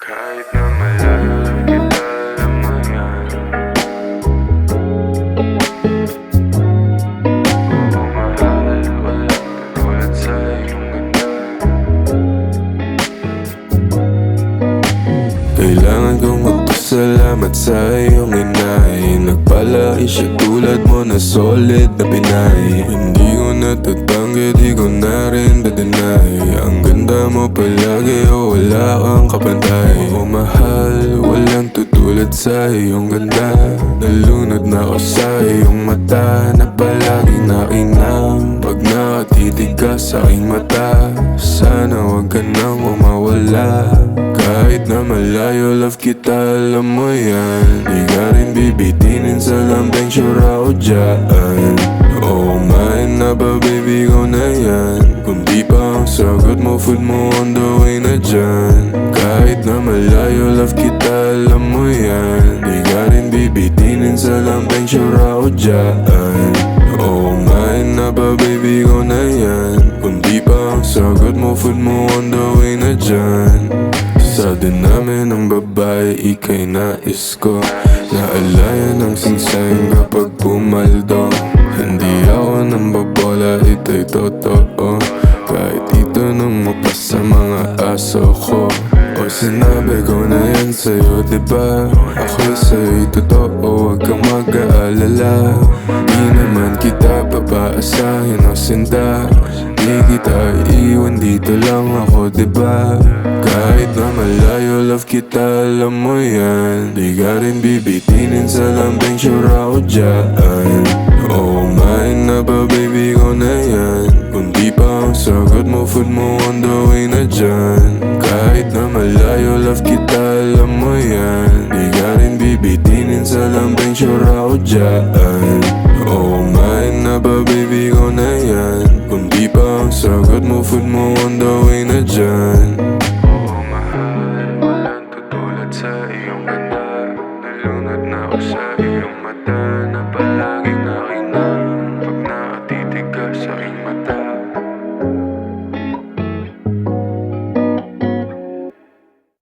Kahit na malayo lang kita, alam mo yan. Oo, mahal, walang katulad sa iyong ganda. Kailangan kong magpasalamat sa iyong inay. Nagpalaki siya tulad mo na solid na Pinay. Hindi ko natatanggi, di ko na rin dadinay. Ang ganda mo palagi, o wala kang kapantay. O mahal, walang tutulad sa iyong ganda. Nalunod na ako sa iyong mata, na palaging nakinang pag nakatitig ka sa aking mata. Sana wag ka nang umawala. Kahit na malayo, love kita, alam mo yan. Di ka rin bibitinin sa lambing, sure ako dyan. Oh mine na ba baby ko na yan. Kung di pa ang sagot mo, food mo on the way na dyan. Kahit na malayo, love kita, alam mo yan. Di ka rin bibitinin sa lambing, sure ako dyan. Oh mine na ba baby ko na yan. Kung di pa ang sagot mo, food mo on the way na dyan. Sa dinami ng babae, ika'y nais ko. Naalayan ang singsayang kapag pumaldo. Hindi ako nang babola, ito'y totoo. Kahit ito nang mapas sa mga aso ko. O sinabi ko na yan sa'yo, diba? Ako'y sa'yo'y totoo, huwag kang mag-aalala. Di naman kita papaasahin o sinda. Di kita iiwan, dito lang ako, diba? Kahit na malayo, love kita, alam mo yan. Di ka rin bibitinin sa lambing, sure ako dyan. Oh mine na ba baby ko na yan. Kung di pa ang sagot mo, food mo on the way na dyan. Kahit na malayo, love kita, alam mo yan. Di ka rin bibitinin sa lambing, sure ako dyan.